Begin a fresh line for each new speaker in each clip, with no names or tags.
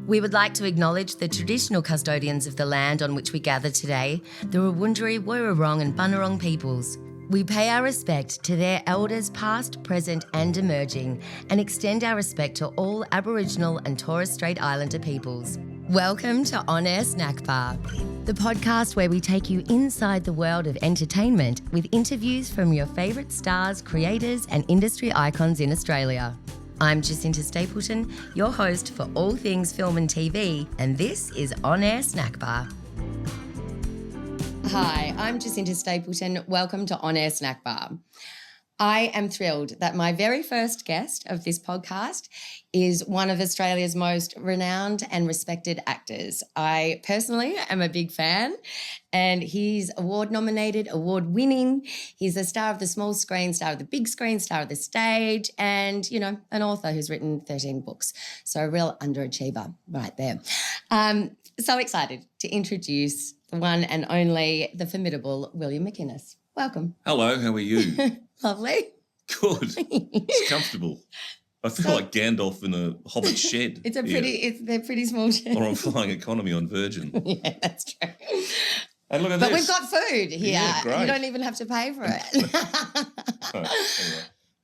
We would like to acknowledge the traditional custodians of the land on which we gather today, the Wurundjeri, Wurrung and Bunurong peoples. We pay our respect to their elders past, present and emerging, and extend our respect to all Aboriginal and Torres Strait Islander peoples. Welcome to On Air Snack Bar, the podcast where we take you inside the world of entertainment with interviews from your favourite stars, creators and industry icons in Australia. I'm Jacinta Stapleton, your host for all things film and TV, and this is On Air Snack Bar. Hi, I'm Jacinta Stapleton. Welcome to On Air Snack Bar. I am thrilled that my very first guest of this podcast is one of Australia's most renowned and respected actors. I personally am a big fan, and he's award-nominated, award-winning. He's a star of the small screen, star of the big screen, star of the stage, and, you know, an author who's written 13 books. So a real underachiever right there. So excited to introduce the one and only, the formidable William McInnes. Welcome.
Hello, how are you?
Lovely.
Good. It's comfortable. I feel like Gandalf in a Hobbit shed.
It's a pretty, they're pretty small sheds.
Or on Flying Economy on Virgin.
Yeah, that's true.
And look at
but
this.
we've got food here.
Yeah, great.
You don't even have to pay for it.
Anyway,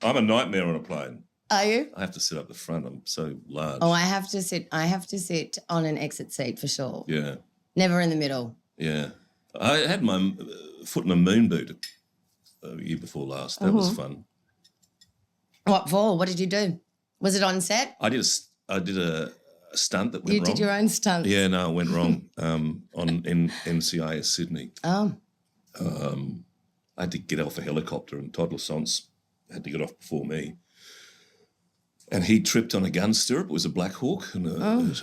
I'm a nightmare on a plane.
Are you?
I have to sit up the front. I'm so large.
Oh, I have to sit on an exit seat for sure.
Yeah.
Never in the middle.
Yeah. I had my foot in a moon boot a year before last. That was fun.
What for? What did you do? Was it on set?
I did a stunt that went wrong.
You did your own stunt?
Yeah, no, it went wrong in NCIS Sydney.
Oh.
I had to get off a helicopter and Todd Lassance had to get off before me. And he tripped on a gun stirrup. It was a Black Hawk. And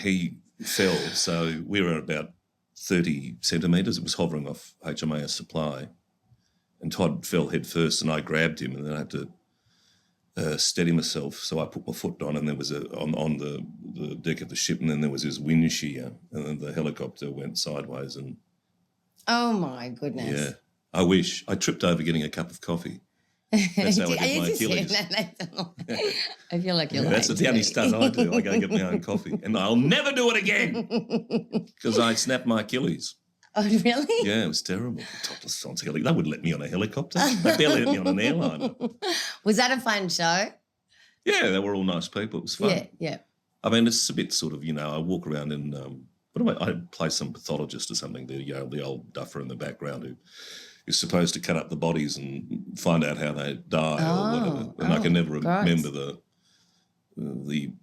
he fell. So we were about 30 centimetres. It was hovering off HMAS Supply. And Todd fell head first and I grabbed him and then I had to steady myself. So I put my foot on and there was on the deck of the ship and then there was this wind shear and then the helicopter went sideways and...
Oh, my goodness.
Yeah. I wish. I tripped over getting a cup of coffee. That's how I get my Achilles.
I feel like you're
That's the only stunt I do. I go get my own coffee. And I'll never do it again because I snapped my Achilles.
Oh, really?
Yeah, it was terrible. They wouldn't let me on a helicopter. They barely let me on an airliner.
Was that a fun show?
Yeah, they were all nice people. It was fun.
Yeah, yeah.
I mean, it's a bit sort of, you know, I walk around and I play some pathologist or something, the old duffer in the background who is supposed to cut up the bodies and find out how they die or whatever. And I can never remember the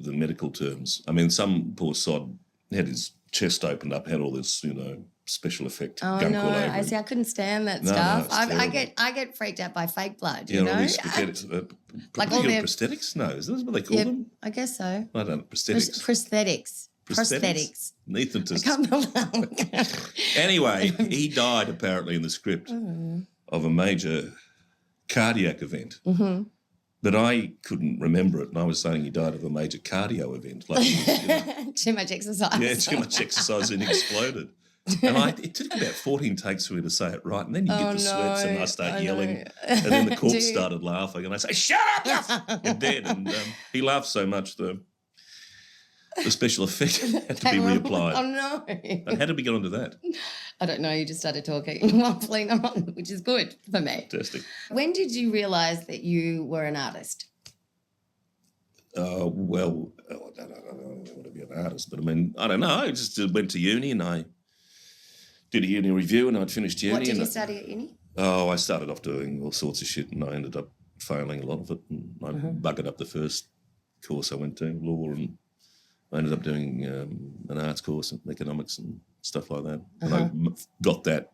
medical terms. I mean, some poor sod had his chest opened up, had all this, you know, special effect.
Oh
gunk
no,
all over
I see. I couldn't stand that stuff.
No,
I get freaked out by fake blood.
Yeah,
You know,
all these prosthetics.
like all their
prosthetics. No, is that what they call them?
I guess so.
I don't know. Prosthetics.
Prosthetics.
Anaesthetists. Anyway, he died apparently in the script of a major cardiac event. Mm-hmm. But I couldn't remember it, and I was saying he died of a major cardio event. Like
too much exercise.
Yeah, too much exercise and he exploded. And it took about 14 takes for me to say it right, and then you get the sweats and I start yelling, and then the corpse started laughing, and I say, "Shut up, you're dead." And he laughed so much the special effect had to be reapplied.
Oh no!
And how did we get onto that?
I don't know. You just started talking waffling on, which is good for me.
Fantastic.
When did you realise that you were an artist?
Well, I don't want to be an artist, but I mean, I don't know. I just went to uni and I did a uni review and I'd finished uni.
What did you study at uni?
Oh, I started off doing all sorts of shit and I ended up failing a lot of it. And I buggered up the first course I went to, law, and I ended up doing an arts course in economics and stuff like that. And I got that,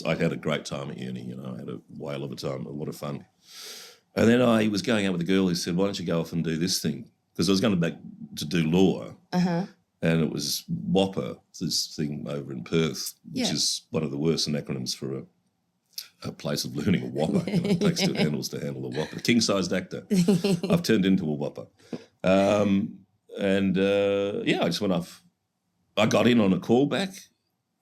I had a great time at uni, you know, I had a whale of a time, a lot of fun. And then I was going out with a girl who said, "Why don't you go off and do this thing?" Because I was going back to do law. And it was WAPA, this thing over in Perth, which is one of the worst acronyms for a place of learning a whopper. You know, it takes 2 handles to handle a whopper. King-sized actor. I've turned into a whopper. I just went off. I got in on a callback.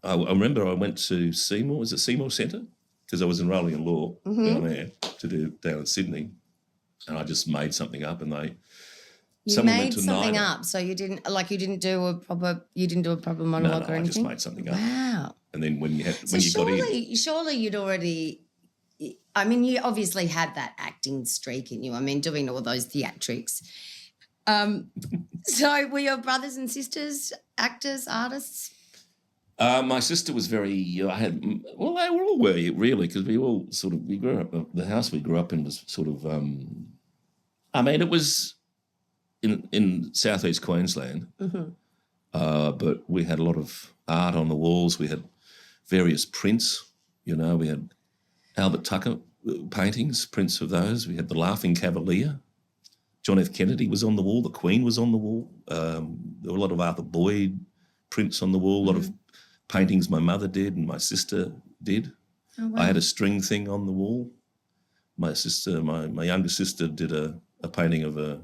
I remember I went to Seymour. Was it Seymour Centre? Because I was enrolling in law down there to do down in Sydney. And I just made something up and
You
Someone
made
went to
something
Nina.
up, so you didn't do a proper monologue or
I just
anything?
made something up.
Wow.
And then when you got in,
Surely you'd already, I mean, you obviously had that acting streak in you. I mean, doing all those theatrics. So were your brothers and sisters actors, artists?
my sister was very. They were all were really, because we grew up. The house we grew up in was sort of. It was in southeast Queensland, but we had a lot of art on the walls. We had various prints. We had Albert Tucker paintings, prints of those. We had the Laughing Cavalier. John F. Kennedy was on the wall. The Queen was on the wall. There were a lot of Arthur Boyd prints on the wall, a lot of paintings my mother did and my sister did.
Oh, wow.
I had a string thing on the wall. My sister, my younger sister, did a painting of a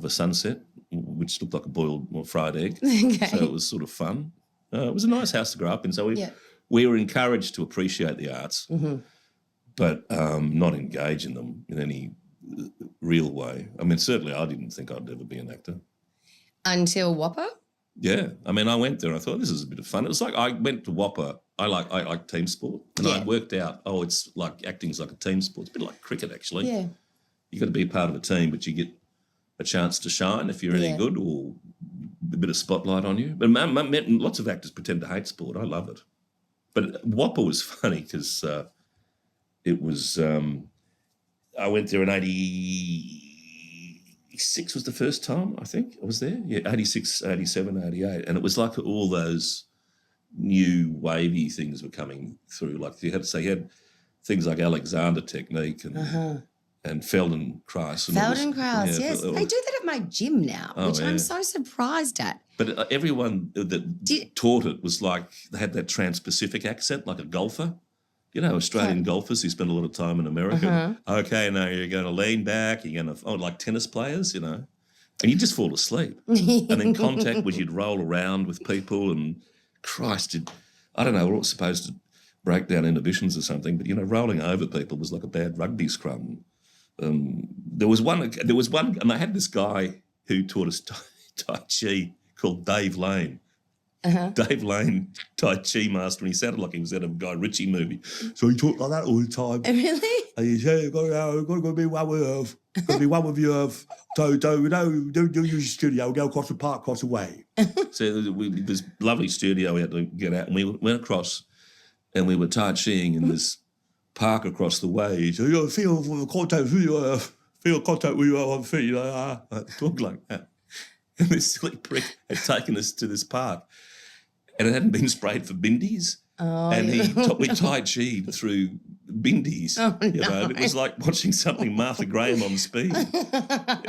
sunset, which looked like a boiled or fried egg.
Okay.
So it was sort of fun. It was a nice house to grow up in. So we were encouraged to appreciate the arts, but not engage in them in any real way. I mean, certainly I didn't think I'd ever be an actor.
Until Whopper?
Yeah. I mean, I went there and I thought, this is a bit of fun. It was like I went to Whopper. I like team sport. And I worked out, it's like acting's like a team sport. It's a bit like cricket, actually.
Yeah.
You got to be part of a team, but you get a chance to shine if you're any good, or a bit of spotlight on you. But lots of actors pretend to hate sport. I love it. But Whopper was funny because it was... I went there in 86 was the first time, I think I was there. Yeah, 86, 87, 88. And it was like all those new wavy things were coming through. Like you had things like Alexander Technique and Feldenkrais.
Feldenkrais, yes. They do that at my gym now, which I'm so surprised at.
But everyone that taught it was like, they had that trans-Pacific accent, like a golfer. Australian golfers who spend a lot of time in America. Okay, now you're going to lean back, you're going to, like tennis players, and you just fall asleep. And then contact was you'd roll around with people and Christ, I don't know, we're all supposed to break down inhibitions or something, but, rolling over people was like a bad rugby scrum. There was one, and I had this guy who taught us Tai Chi called Dave Lane. Dave Lane, Tai Chi master, and he sounded like he was out of a Guy Ritchie movie. So he talked like that all the time.
Really?
And he said, "Got to be one with Earth. Got to be one with the Earth. So don't use your studio. Go across the park, across the way." So this lovely studio we had to get out, and we went across, and we were Tai Chiing in this park across the way. So you feel contact with your Earth. Feel contact with your feet. Talk like that. And this silly prick had taken us to this park. And it hadn't been sprayed for bindies. And he taught me Tai Chi through bindies.
Oh, no.
And it was like watching something Martha Graham on speed.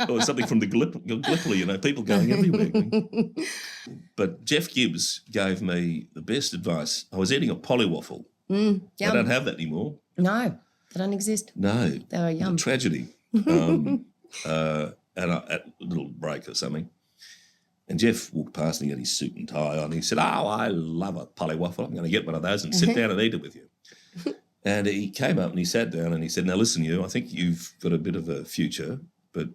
Or something from the Gallipoli, people going everywhere. But Jeff Gibbs gave me the best advice. I was eating a polywaffle. I don't have that anymore.
No, they don't exist.
No.
They were yum.
A tragedy. And at a little break or something. And Jeff walked past and he had his suit and tie on. He said, I love a polywaffle. I'm going to get one of those and sit down and eat it with you. And he came up and he sat down and he said, now listen, I think you've got a bit of a future, but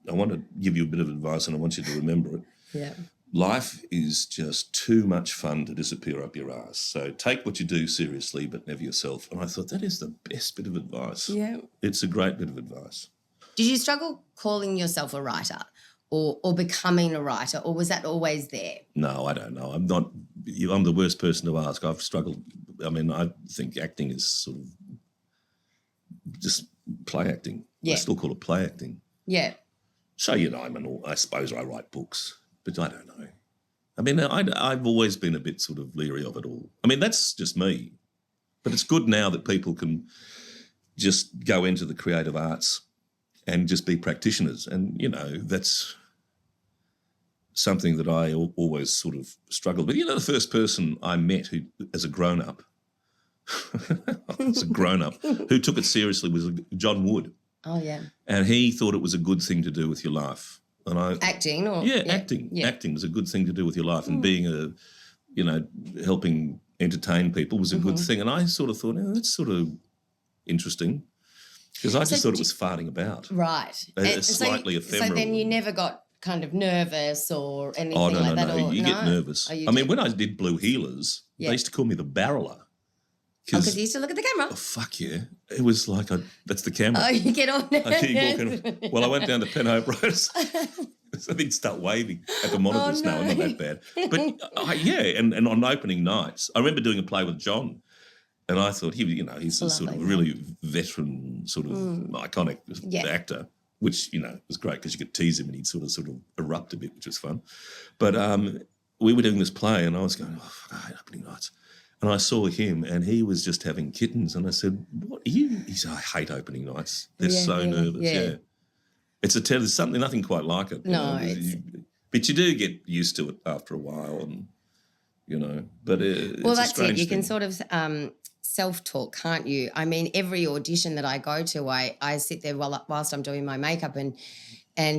I want to give you a bit of advice and I want you to remember it.
Yeah.
Life is just too much fun to disappear up your ass. So take what you do seriously, but never yourself. And I thought, that is the best bit of advice.
Yeah.
It's a great bit of advice.
Did you struggle calling yourself a writer? Or becoming a writer, or was that always there?
No, I don't know. I'm the worst person to ask. I've struggled. I mean, I think acting is sort of just play acting.
Yeah.
I still call it play acting.
Yeah.
So, I suppose I write books, but I don't know. I mean, I've always been a bit sort of leery of it all. I mean, that's just me. But it's good now that people can just go into the creative arts and just be practitioners. And, that's something that I always sort of struggled with. The first person I met who, as a grown-up, who took it seriously was John Wood.
Oh, yeah.
And he thought it was a good thing to do with your life. And
acting?
Acting. Yeah. Acting was a good thing to do with your life. And being helping entertain people was a good thing. And I sort of thought, that's sort of interesting. Because I just thought it was farting about.
Right.
Slightly ephemeral.
So then you never got kind of nervous or anything
no,
that?
No, you get nervous.
Oh,
I mean, when I did Blue Heelers, they used to call me the barreler.
Because you used to look at the camera.
Oh, fuck yeah. It was like, that's the camera.
Oh, you get on there.
I keep walking. Well, I went down to Penhope Road. So they'd start waving at the monitors. No, not that bad. But, and on opening nights, I remember doing a play with John, and I thought, he's a sort of really veteran, sort of iconic actor, which, was great because you could tease him and he'd sort of erupt a bit, which was fun. But we were doing this play, and I was going, I hate opening nights. And I saw him, and he was just having kittens. And I said, "What are you?" He said, "I hate opening nights. They're so nervous." Yeah, there's something, nothing quite like it.
No,
but you do get used to it after a while, and But
well,
that's
it. You
thing.
can sort of self-talk, can't you? I mean, every audition that I go to, I sit there whilst I'm doing my makeup and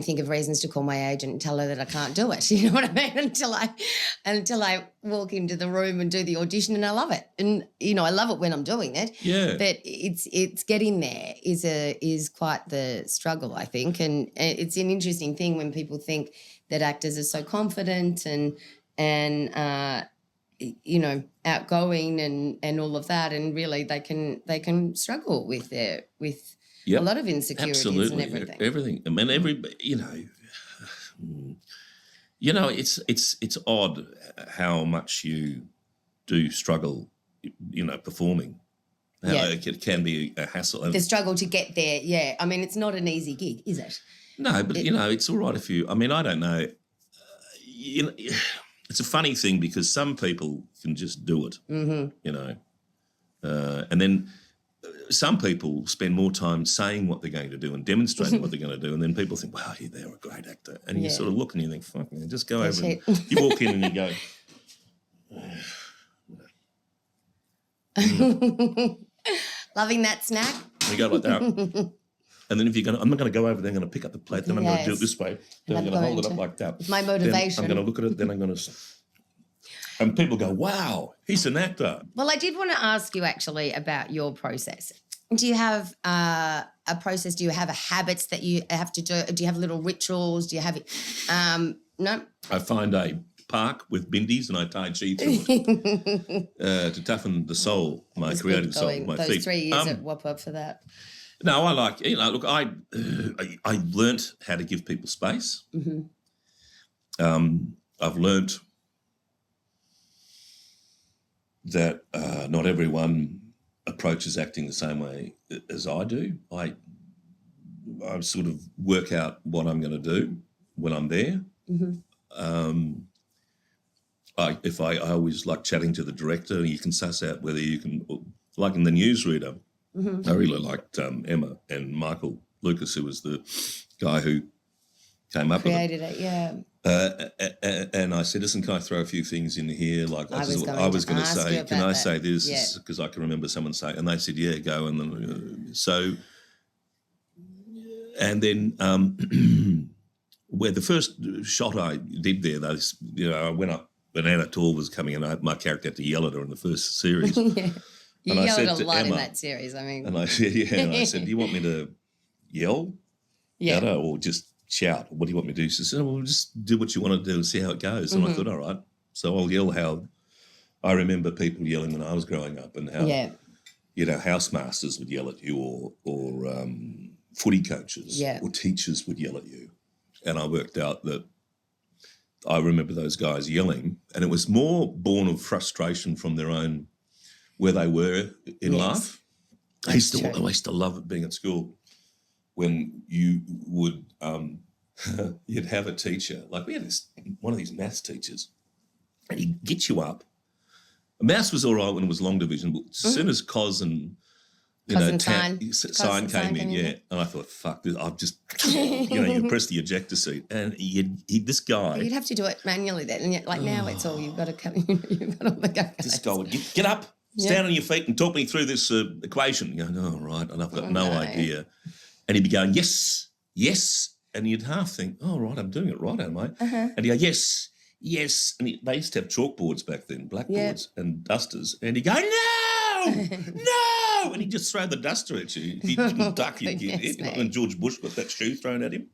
think of reasons to call my agent and tell her that I can't do it. You know what I mean? Until I walk into the room and do the audition, and I love it. And I love it when I'm doing it.
Yeah.
But it's getting there is quite the struggle, I think. And it's an interesting thing when people think that actors are so confident and outgoing and all of that, and really they can struggle with a lot of insecurities and everything.
I mean, it's odd how much you do struggle, performing. How it can be a hassle.
The struggle to get there, yeah. I mean, it's not an easy gig, is it?
No, but, it's all right if you... I mean, I don't know. It's a funny thing because some people can just do it, and then... Some people spend more time saying what they're going to do and demonstrating what they're going to do, and then people think, wow, they're a great actor. And you sort of look and you think, fuck, man, just go over and you walk in and you go...
Loving that snack?
You go like that. And then if you're going to... I'm not going to go over there, I'm going to pick up the plate, then I'm going to do it this way, then I'm going to hold it up like that.
It's my motivation.
Then I'm going to look at it, then I'm going to... And people go, wow, he's an actor.
Well, I did want to ask you actually about your process. Do you have a process? Do you have habits that you have to do? Do you have little rituals? Do you have no?
I find a park with bindies and I tie chi through it to toughen the soul, my creative soul, my
those
feet.
Those 3 years at Whopper for that.
No, I like, look, I learnt how to give people space. I've learnt that not everyone approaches acting the same way as I do. I sort of work out what I'm going to do when I'm there. I always like chatting to the director, and you can suss out whether you can, like in the Newsreader, I really liked Emma and Michael Lucas, who was the guy who came up
created it, yeah.
And I said, listen, can I throw a few things in here? Like I was going to say, can I say this? Because I can remember someone saying, and they said, yeah, go. And then, and then where the first shot I did there, I went up when Anna Tall was coming in, my character had to yell at her in the first series.
You
and
yelled
I said
a lot
Emma,
in that series, I mean.
And I said, and I said, do you want me to yell at her or just shout? What do you want me to do? She said, well, just do what you want to do and see how it goes. And I thought, all right. So I'll yell how I remember people yelling when I was growing up, and how, housemasters would yell at you, or footy coaches or teachers would yell at you. And I worked out that I remember those guys yelling, and it was more born of frustration from their own, where they were in life. I used to love it being at school when you would, you'd have a teacher. Like we had one of these maths teachers, and he'd get you up. Maths was all right when it was long division, but as soon as cos and sign came in, and I thought, fuck this, I've just, you press the ejector seat, and this guy.
You'd have to do it manually then, and like now it's all, you've got to come, you've got all the go.
This guy would get up, stand on your feet and talk me through this equation. You go, oh, right, and I've got no idea. And he'd be going, yes, yes, and you'd half think, oh, right, I'm doing it right, am I? And he'd go, yes, yes, and they used to have chalkboards back then, blackboards and dusters, and he'd go, no, no. no, and he'd just throw the duster at you. If you didn't duck, you'd get hit. And George Bush got that shoe thrown at him.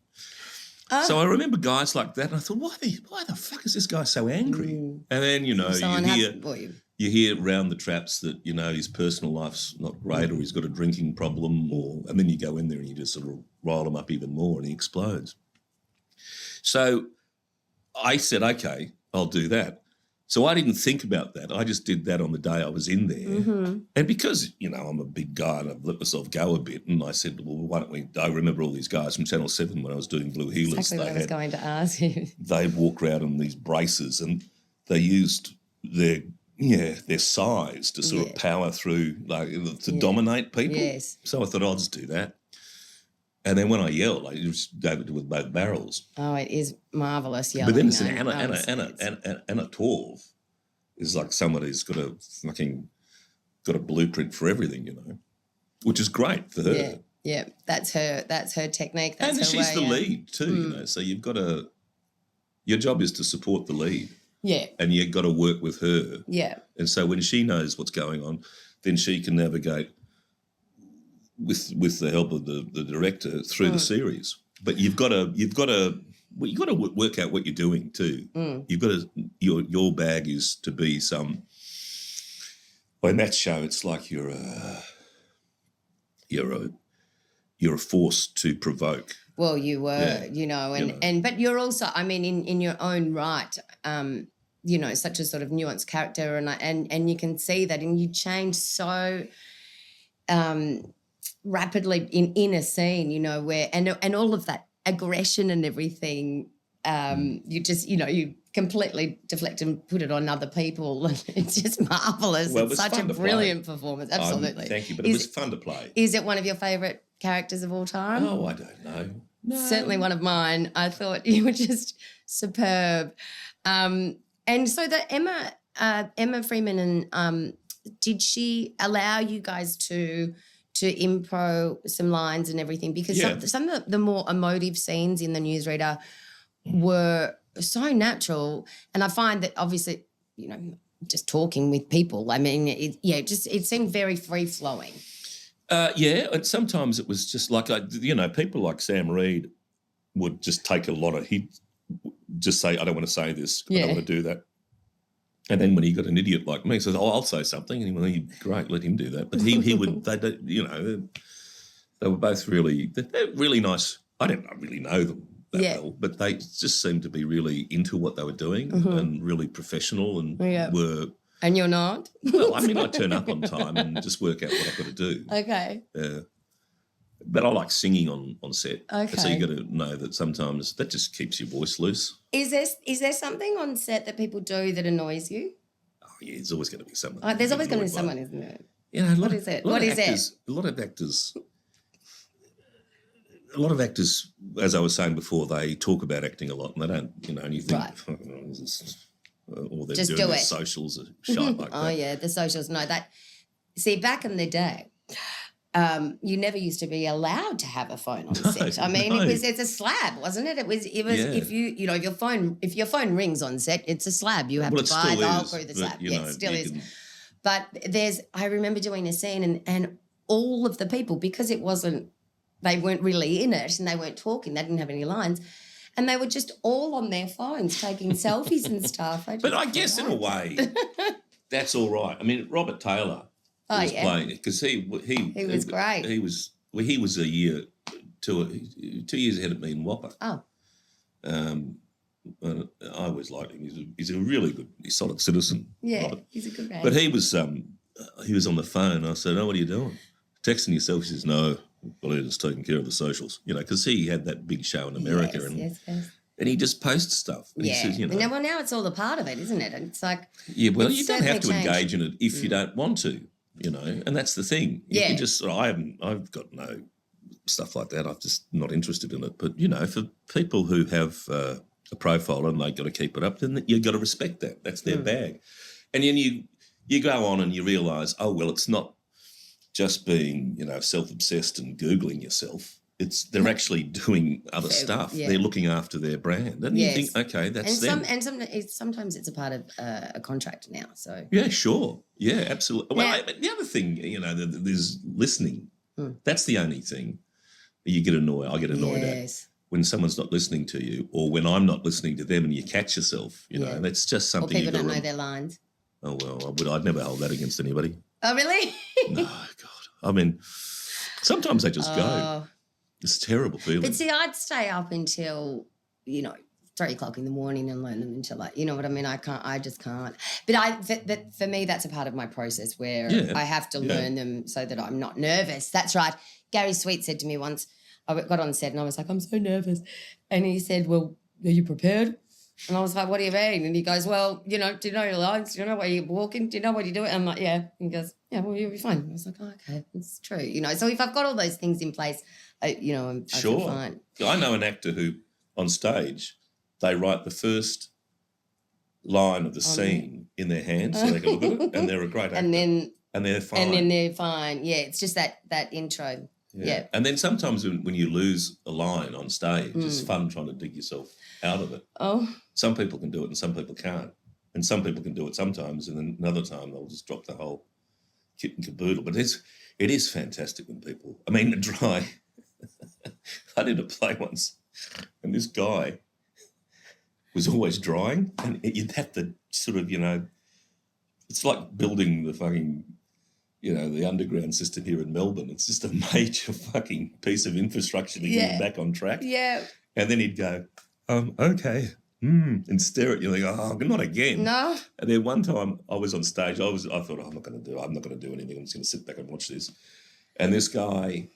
So I remember guys like that, and I thought, why the fuck is this guy so angry? And then, you hear around the traps that, you know, his personal life's not great, or he's got a drinking problem, and then you go in there and you just sort of rile him up even more and he explodes. So I said, okay, I'll do that. So I didn't think about that. I just did that on the day I was in there. Mm-hmm. And because, you know, I'm a big guy and I've let myself go a bit, and I said, well, why don't we – I remember all these guys from Channel 7 when I was doing Blue Heelers.
Exactly what I was going to ask you.
They walk around in these braces, and they used their size to sort of power through, like, to dominate people. Yes. So I thought, I'll just do that. And then when I yelled, I just gave it with both barrels.
Oh, it is marvellous yelling.
But then it's Anna Torv is like someone who's got a blueprint for everything, you know, which is great for her.
Yeah, that's her technique. That's
and she's the lead too, you know. So you've got to. Your job is to support the lead.
Yeah.
And you've got to work with her. Yeah. And so when she knows what's going on, then she can navigate with the help of the director through the series. But you've got to work out what you're doing too. You've got to your bag is to be some. Well, in that show, it's like you're a force to provoke.
Well, you were, you know, but you're also, I mean, in your own right, you know, such a sort of nuanced character, and you can see that, and you change so rapidly in a scene, you know, where and all of that aggression and everything, you just, you know, you completely deflect and put it on other people. It's just marvellous.
Well,
it's such a brilliant performance. Absolutely.
Thank you, but it was fun to play.
Is it one of your favourite characters of all time?
Oh, I don't know. No.
Certainly one of mine. I thought you were just superb. And so the Emma Freeman, and did she allow you guys to impro some lines and everything? Because some of the more emotive scenes in the Newsreader were so natural, and I find that obviously, you know, just talking with people, I mean, it seemed very free-flowing.
And sometimes it was just like, you know, people like Sam Reid would just take a lot of, he'd just say, I don't want to say this, I don't want to do that. And then when he got an idiot like me, he says, I'll say something. And he went, great, let him do that. But he would, they, you know, they were both they're really nice. I don't really know them that well, but they just seemed to be really into what they were doing and really professional and were.
And you're not?
Well, I mean, I turn up on time and just work out what I've got to do.
Okay.
But I like singing on set. Okay. So you got to know that sometimes that just keeps your voice loose.
Is there something on set that people do that annoys you?
Oh, yeah, there's always going to be someone.
Oh, there's always going to be someone, isn't there?
You know,
what is it? What is it?
A lot of actors, as I was saying before, they talk about acting a lot and they don't, you know, and you think, or they're
just
doing
do
their
it.
Socials or shite like that.
Oh, yeah, the socials. No, see, back in the day, you never used to be allowed to have a phone on set. I mean, it's a slab, wasn't it? It was if if your phone rings on set, it's a slab. You have to buy the whole crew the slab. It still is. But I remember doing a scene and all of the people, because they weren't really in it and they weren't talking, they didn't have any lines, and they were just all on their phones taking selfies and stuff.
But I guess in a way, that's all right. I mean, Robert Taylor was playing it because he
was great.
He was a year, 2 years ahead of me in Whopper. Oh. And I always liked him. He's a really good, solid citizen.
Yeah,
Robert.
He's a good man.
But he was on the phone. I said, "Oh, what are you doing? Texting yourself?" He says, "No, well, just taking care of the socials." You know, because he had that big show in America,
yes.
And he just posts stuff. And he says, you know,
now it's all a part of it, isn't it? And it's like,
you don't have to engage in it if you don't want to, you know, and that's the thing. You just, I've got no stuff like that. I'm just not interested in it. But, you know, for people who have a profile and they've got to keep it up, then you've got to respect that. That's their bag. And then you go on and you realise, oh, well, it's not just being, you know, self-obsessed and Googling yourself. they're actually doing other stuff.
Yeah.
They're looking after their brand. And you think, okay, that's them.
Sometimes it's a part of a contract now. So
yeah, sure. Yeah, absolutely.
Now,
Well, the other thing, there's listening. That's the only thing you get annoyed. I get annoyed at when someone's not listening to you, or when I'm not listening to them, and you catch yourself. You know, that's just something.
Or people don't know their lines.
Oh well, I'd never hold that against anybody.
Oh really?
No, God. I mean, sometimes they just go. It's a terrible feeling.
But see, I'd stay up until 3:00 in the morning and learn them until you know what I mean. I just can't. But for me, that's a part of my process where I have to learn them so that I'm not nervous. That's right. Gary Sweet said to me once, I got on set and I was like, I'm so nervous, and he said, well, are you prepared? And I was like, what do you mean? And he goes, well, do you know your lines? Do you know where you're walking? Do you know what you're doing? I'm like, yeah. And he goes, yeah, well, you'll be fine. I was like, oh, okay, it's true. So if I've got all those things in place, I feel fine.
I know an actor who, on stage, they write the first line of the scene in their hand so they can look at it, and they're a great actor. And they're fine.
And then they're fine. Yeah, it's just that intro. Yeah.
And then sometimes when you lose a line on stage, it's fun trying to dig yourself out of it. Oh. Some people can do it and some people can't. And some people can do it sometimes, and then another time they'll just drop the whole kit and caboodle. But it is fantastic when people, dry. I did a play once, and this guy was always drying, and you'd have to sort of, it's like building the fucking, the underground system here in Melbourne. It's just a major fucking piece of infrastructure to get him back on track. Yeah. And then he'd go, okay, and stare at you and think, oh, not again. No. And then one time I was on stage, I thought, I'm not going to do anything. I'm just going to sit back and watch this. And this guy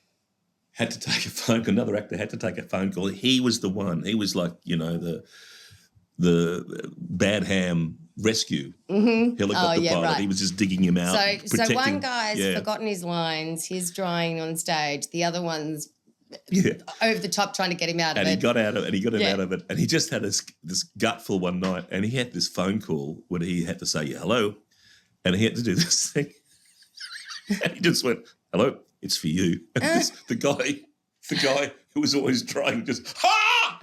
had to take a phone call. Another actor had to take a phone call. He was the one. He was like, the bad ham rescue helicopter pilot. Right. He was just digging him out.
So one guy's forgotten his lines. He's drying on stage. The other one's over the top trying to get him out of it.
And he got out of it. And he just had this gutful one night, and he had this phone call where he had to say, hello. And he had to do this thing. And he just went, hello, it's for you. And the guy who was always trying just,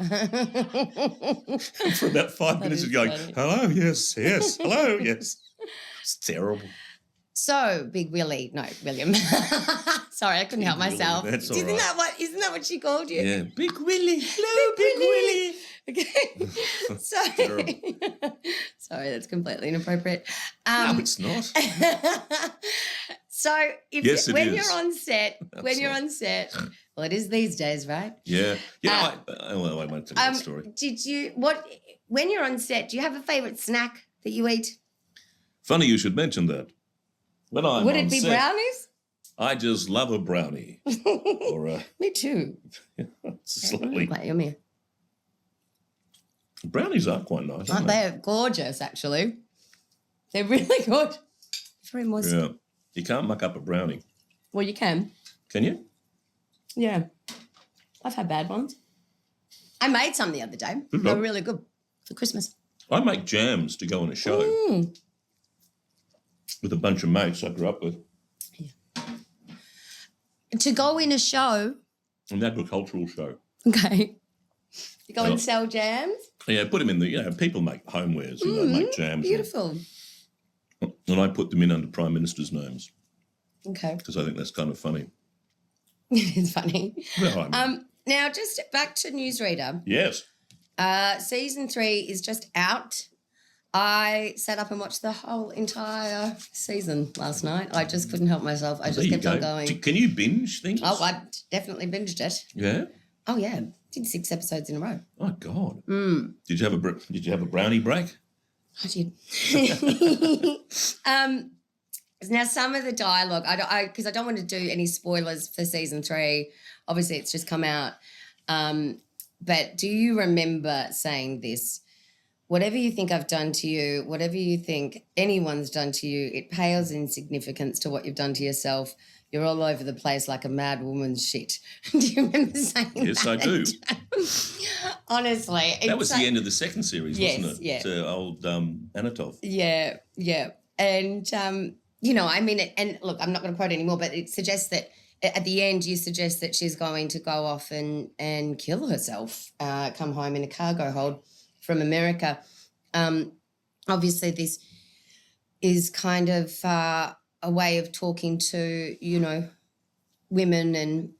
and for about 5 minutes he's going, hello, yes, hello, yes. It's terrible.
So, Big Willie, no, William. Sorry, I couldn't help myself.
That's all right.
Isn't that what she called you?
Yeah, Big Willie. Hello, Big Willie.
Okay. Sorry, that's completely inappropriate.
No, it's not.
So, when you're on set, well, it is these days, right?
Yeah. I won't tell you that story.
When you're on set, do you have a favourite snack that you eat?
Funny you should mention that. Would
it be brownies?
I just love a brownie.
Me too.
Slightly.
Quite yummy.
Brownies are quite nice, aren't
they? They're gorgeous, actually. They're really good. Very moist.
Yeah. You can't muck up a brownie.
Well, you can.
Can you?
Yeah. I've had bad ones. I made some the other day. They were really good for Christmas.
I make jams to go on a show with a bunch of mates I grew up with.
Yeah. To go in a show?
An agricultural show.
Okay. You go and sell jams?
Yeah, put them in people make homewares, make jams.
Beautiful.
And I put them in under Prime Minister's names.
Okay.
Because I think that's kind of funny.
It is funny.
Well,
now, just back to Newsreader.
Yes.
Season 3 is just out. I sat up and watched the whole entire season last night. I just couldn't help myself. I just kept on going.
Can you binge things?
Oh, I definitely binged it.
Yeah?
Oh, yeah. Did 6 episodes in a row.
Oh, God. Did you have a brownie break?
I did. Now, some of the dialogue, because I don't want to do any spoilers for season 3. Obviously, it's just come out. But do you remember saying this? Whatever you think I've done to you, whatever you think anyone's done to you, it pales in significance to what you've done to yourself. You're all over the place like a mad woman's shit. Do you remember saying that?
Yes, I do.
Honestly.
That was the end of the second series, wasn't it?
Yeah.
To old Anatov.
Yeah. And, and look, I'm not going to quote anymore, but it suggests that at the end you suggest that she's going to go off and kill herself, come home in a cargo hold from America. Obviously this is kind of a way of talking to, women and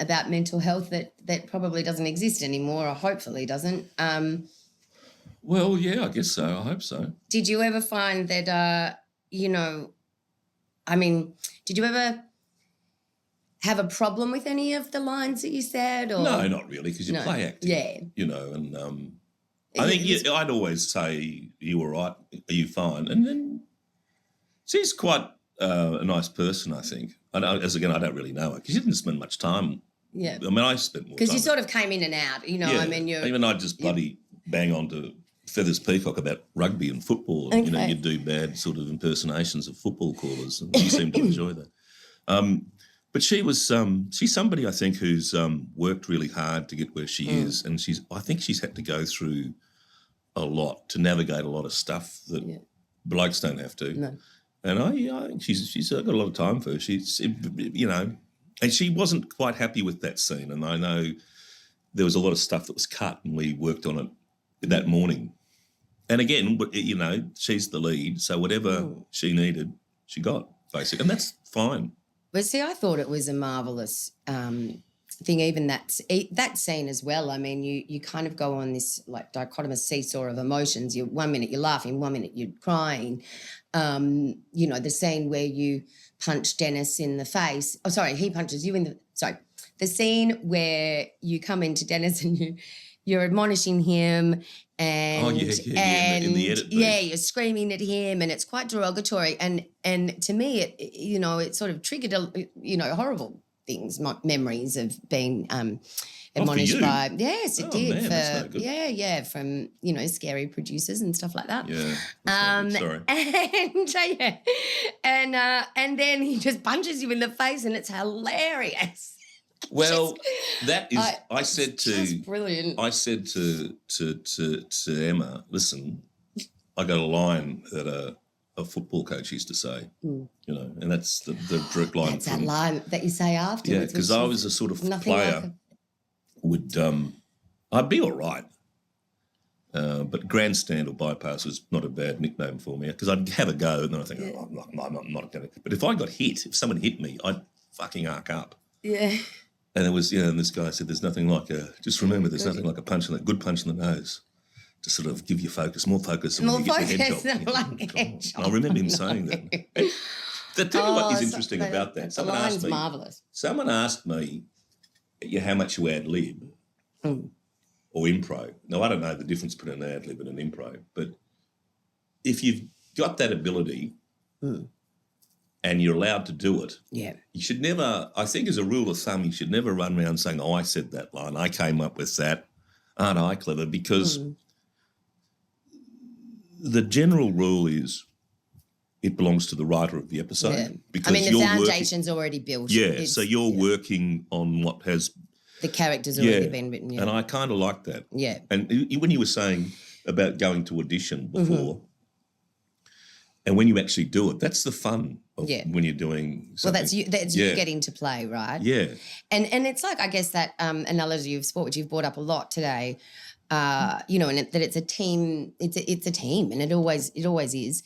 about mental health that probably doesn't exist anymore, or hopefully doesn't.
Well, yeah, I guess so. I hope so.
Did you ever find that, did you ever have a problem with any of the lines that you said? Or?
No, not really, because you play acting.
Yeah.
And I think I'd always say, you all right? Are you fine? And then she's quite a nice person, I think. I don't really know her because she didn't spend much time.
Yeah.
I mean, I spent more time.
Because you sort of came in and out,
Even I'd just bloody bang on to Feathers Peacock about rugby and football. And,
okay.
you'd do bad sort of impersonations of football callers, and you seemed to enjoy that. But she's somebody, I think, who's worked really hard to get where she is, and I think she's had to go through a lot to navigate a lot of stuff that blokes don't have to.
No.
And I think she's got a lot of time for her. And she wasn't quite happy with that scene. And I know there was a lot of stuff that was cut, and we worked on it that morning. And again, she's the lead, so whatever she needed, she got, basically. And that's fine.
But see, I thought it was a marvellous thing, even that scene as well. I mean, you kind of go on this like dichotomous seesaw of emotions. 1 minute you're laughing, 1 minute you're crying. The scene where you punch Dennis in the face. Oh, sorry, he punches you in the... Sorry. The scene where you come into Dennis and you're admonishing him and...
in the edit booth.
Yeah, you're screaming at him and it's quite derogatory. And to me, it sort of triggered, horrible things, memories of being admonished by... Yes, it did.
Man, that's no good.
Yeah, from, scary producers and stuff like that.
Yeah. Sorry.
And then he just punches you in the face and it's hilarious.
Well, that is... I said to...
brilliant.
I said to Emma, listen, I got a line that a football coach used to say, and that's the direct line.
That's that line that you say afterwards.
Yeah, because I was a sort of player I'd be all right. But grandstand or bypass was not a bad nickname for me because I'd have a go and then I think, I'm not going to. But if I got hit, if someone hit me, I'd fucking arc up.
Yeah.
And there was, and this guy said, there's nothing like nothing like a good punch in the nose to sort of give you focus, more focus.
More focus,
like head job. I remember him saying that. Tell you what is interesting about that.
The line's marvellous.
Someone asked me how much you ad lib or impro. Now, I don't know the difference between an ad lib and an impro, but if you've got that ability and you're allowed to do it, you should never, I think as a rule of thumb, you should never run around saying, I said that line, I came up with that, aren't I clever? Because the general rule is it belongs to the writer of the episode. Yeah. Because
the foundation's already built.
Yeah, so you're working on what has...
The character's already been written,
and I kind of like that.
Yeah.
And when you were saying about going to audition before, and when you actually do it, that's the fun of when you're doing something. Well,
that's you getting to play, right?
Yeah.
And it's like, I guess, that analogy of sport, which you've brought up a lot today, and that it's a team, it's a team, and it always is,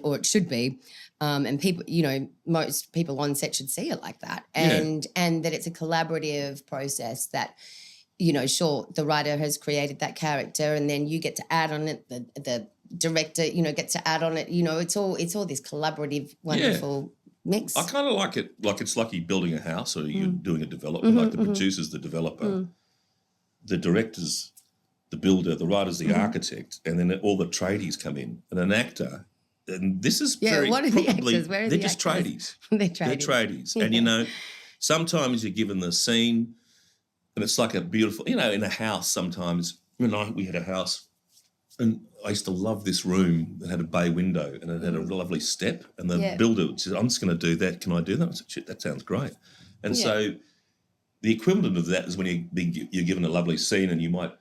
or it should be. And people, most people on set should see it like that, and that it's a collaborative process that, sure, the writer has created that character, and then you get to add on it. The director, gets to add on it. It's all this collaborative, wonderful mix.
I kind of like it, like it's like you're building a house or you're doing a development. Like the producer's the developer, the director's the builder, the writer's the architect, and then all the tradies come in, and an actor. And this is very
what are
probably,
the actors? Where are
they're
the
just
actors?
tradies.
They're
tradies. And, sometimes you're given the scene and it's like a beautiful, in a house sometimes. We had a house and I used to love this room that had a bay window and it had a lovely step, and the builder said, I'm just going to do that. Can I do that? I said, shit, that sounds great. And so the equivalent of that is when you're given a lovely scene and you might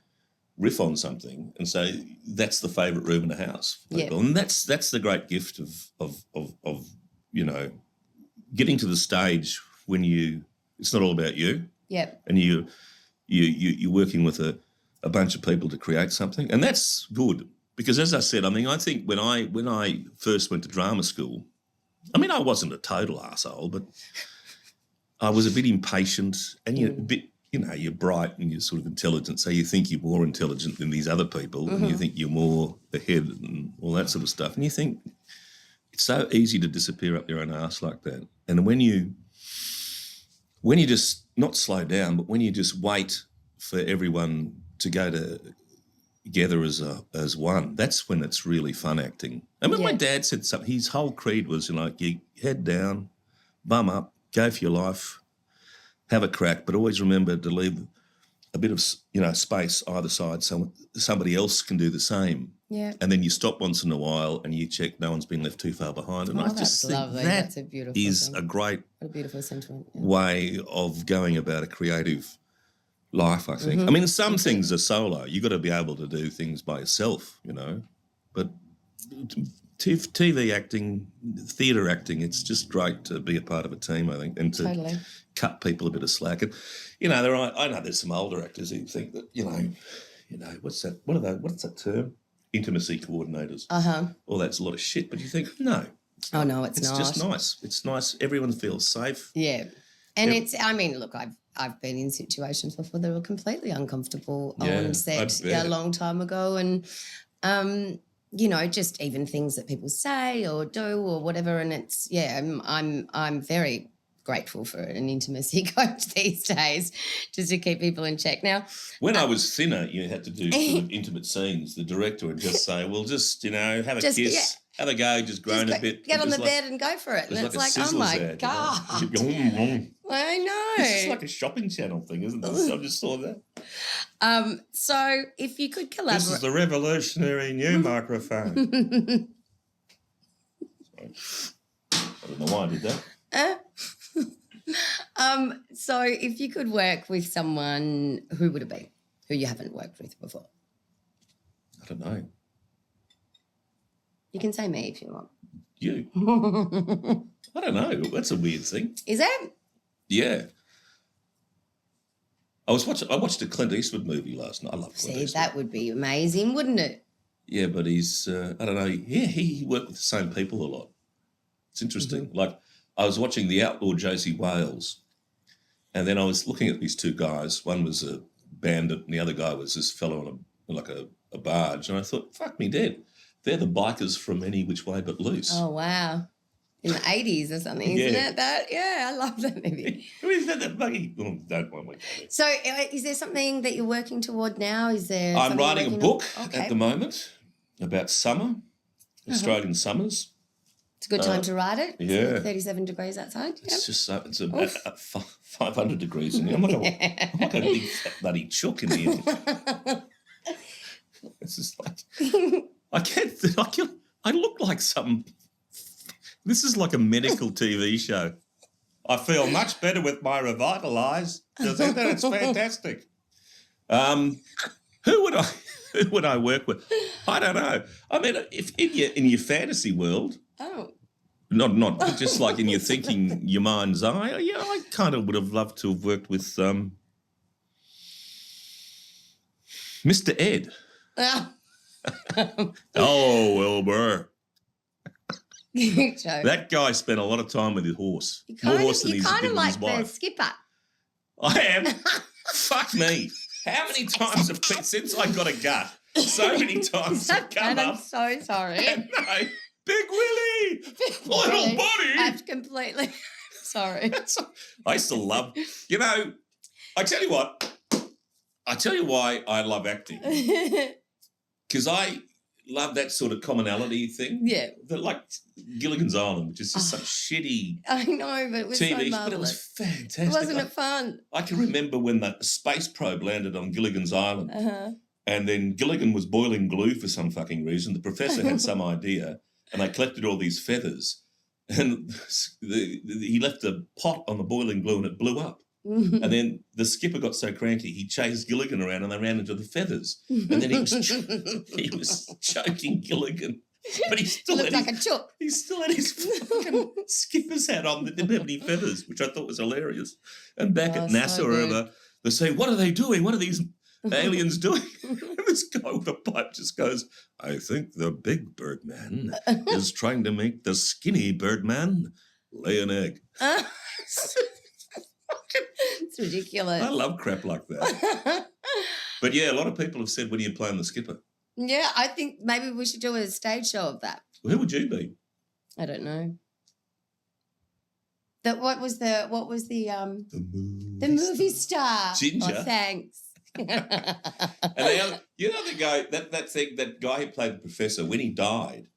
riff on something and say that's the favourite room in the house. And that's the great gift of getting to the stage when it's not all about you.
Yep.
And you're working with a bunch of people to create something, and that's good because, as I said, I mean, I think when I first went to drama school, I mean, I wasn't a total arsehole, but I was a bit impatient, and you're a bit, you're bright and you're sort of intelligent, so you think you're more intelligent than these other people, and you think you're more ahead and all that sort of stuff, and you think it's so easy to disappear up your own arse like that. And when you just not slow down, but when you just wait for everyone to go together as one, that's when it's really fun acting. I mean, my dad said something. His whole creed was you head down, bum up, go for your life, have a crack, but always remember to leave a bit of space either side so somebody else can do the same.
Yeah.
And then you stop once in a while and you check no one's been left too far behind. And I just think
lovely. That's a beautiful
is
thing.
a great
What a beautiful sentiment. Yeah.
way of going about a creative life, I think. I mean, some things are solo. You've got to be able to do things by yourself, But TV acting, theatre acting, it's just great to be a part of a team, I think, and to cut people a bit of slack. And, I know there's some older actors who think that, what's that? What's that term? Intimacy coordinators. Well, that's a lot of shit, but you think, no.
Oh, no, it's not.
It's just nice. It's nice. Everyone feels safe.
Yeah. And look, I've been in situations before that were completely uncomfortable on set a long time ago, and just even things that people say or do or whatever, and it's I'm very grateful for an intimacy coach these days just to keep people in check. Now,
when I was thinner, you had to do sort of intimate scenes. The director would just say, well, just, have a kiss, have a go, just groan a bit.
Get on the bed and go for it. And it's like oh, my God. I know.
It's just like a shopping channel thing, isn't it? I just saw that.
So if you could collaborate.
This is the revolutionary new microphone. Sorry. I don't know why I did that.
So if you could work with someone, who would it be? Who you haven't worked with before?
I don't know.
You can say me if you want.
You? I don't know. That's a weird thing.
Is it?
Yeah. I watched a Clint Eastwood movie last night. I love Clint Eastwood.
That would be amazing, wouldn't it?
Yeah, but he's, I don't know. Yeah, he worked with the same people a lot. It's interesting. Like, I was watching The Outlaw Josie Wales, and then I was looking at these two guys. One was a bandit and the other guy was this fellow on a barge, and I thought, fuck me dead. They're the bikers from Any Which Way But Loose.
Oh, wow. In the 80s or something, isn't it? I love that movie.
Who is that buggy? Oh, don't mind me.
So is there something that you're working toward now?
I'm writing a book at the moment about summer, Australian summers.
It's a good time to write it.
Yeah.
It's 37 degrees outside.
It's just it's about 500 degrees in here. I'm like a big fat bloody chook in here. It's just like I look like something. This is like a medical TV show. I feel much better with my Revitalize. Does that? It's fantastic. Who would I work with? I don't know. I mean, if in your fantasy world.
Oh.
Not just like in your thinking, your mind's eye. Yeah, I kind of would have loved to have worked with Mr. Ed. Oh, Wilbur. That guy spent a lot of time with his horse.
You kind of like the skipper.
I am. Fuck me. How many times since I got a gut? So many times have come up.
I'm so sorry.
And Big Willie, little buddy.
I'm completely sorry.
I used to love, I tell you why I love acting. Because I love that sort of commonality thing.
Yeah.
Like Gilligan's Island, which is just some shitty
I know, but it was
TV,
so marvellous.
But it was fantastic.
Wasn't it fun?
I can remember when the space probe landed on Gilligan's Island and then Gilligan was boiling glue for some fucking reason. The professor had some idea. And they collected all these feathers, and he left a pot on the boiling glue, and it blew up. And then the skipper got so cranky, he chased Gilligan around, and they ran into the feathers. And then he was choking Gilligan But he still
looked
had
like a chook.
he still had his fucking skipper's hat on that didn't have any feathers, which I thought was hilarious. And back at NASA
so
or wherever, they say, "What are they doing? What are these aliens doing?" And this guy with a pipe just goes, "I think the big Birdman is trying to make the skinny Birdman lay an egg."
It's ridiculous.
I love crap like that. But yeah, a lot of people have said, "When are you playing the skipper?"
Yeah, I think maybe we should do a stage show of that.
Well, who would you be?
I don't know. What was the movie star?
Ginger.
Oh, thanks.
And the guy, that guy who played the professor, when he died,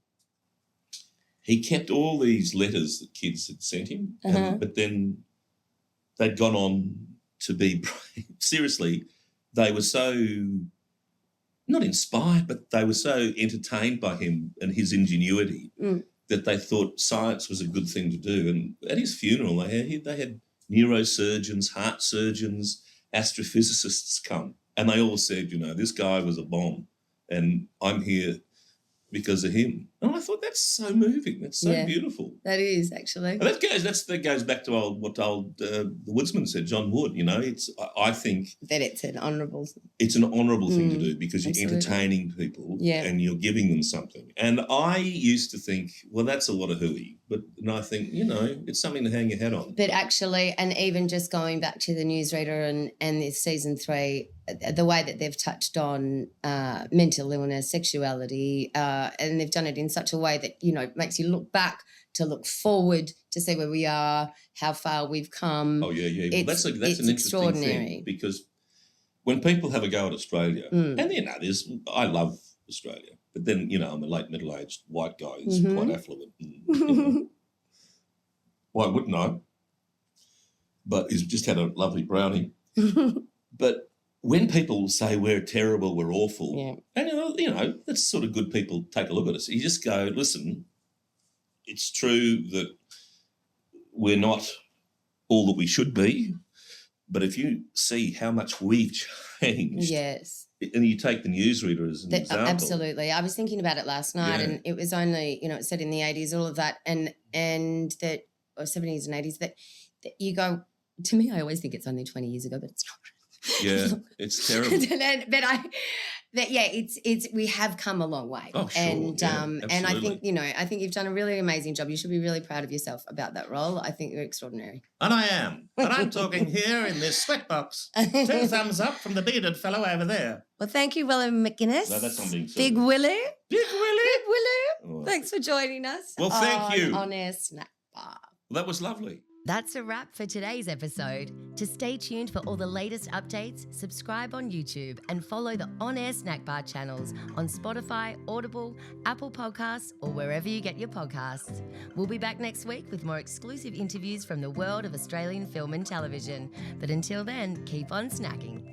he kept all these letters that kids had sent him, but then they'd gone on to be, seriously, they were so, not inspired, but they were so entertained by him and his ingenuity that they thought science was a good thing to do. And at his funeral, they had neurosurgeons, heart surgeons, astrophysicists come, and they all said, this guy was a bomb and I'm here because of him. And I thought, that's so moving. That's so beautiful.
That is, actually.
And that goes back to what the woodsman said, John Wood. I think
that it's an honourable
thing to do because you're entertaining people and you're giving them something. And I used to think, well, that's a lot of hooey. And I think, it's something to hang your hat on.
But actually, and even just going back to the Newsreader and this season 3, the way that they've touched on mental illness, sexuality, and they've done it in such a way that, makes you look back to look forward to see where we are, how far we've come.
Oh, yeah. Well, that's an interesting thing because when people have a go at Australia, and I love Australia, but then, I'm a late middle-aged white guy who's quite affluent. And, why wouldn't I? But he's just had a lovely brownie. But when people say we're terrible, we're awful, and, that's sort of good people take a look at us. You just go, listen, it's true that we're not all that we should be, but if you see how much we've changed.
Yes.
And you take the Newsreader as an example.
Absolutely. I was thinking about it last night and it was only, it's set in the 80s, all of that, and that, or 70s and 80s, that you go, to me, I always think it's only 20 years ago, but it's not.
Yeah, it's terrible.
It's we have come a long way.
Oh, sure.
And I think, I think you've done a really amazing job. You should be really proud of yourself about that role. I think you're extraordinary.
And I am. And I'm talking here in this sweatbox. 2 thumbs up from the bearded fellow over there.
Well, thank you, William McInnes.
No, that's not being said.
Big Willie.
Big Willie.
Oh, thanks for joining us.
Well, thank you.
On Air Snack Bar.
Well, that was lovely.
That's a wrap for today's episode. To stay tuned for all the latest updates, subscribe on YouTube and follow the On Air Snack Bar channels on Spotify, Audible, Apple Podcasts, or wherever you get your podcasts. We'll be back next week with more exclusive interviews from the world of Australian film and television. But until then, keep on snacking.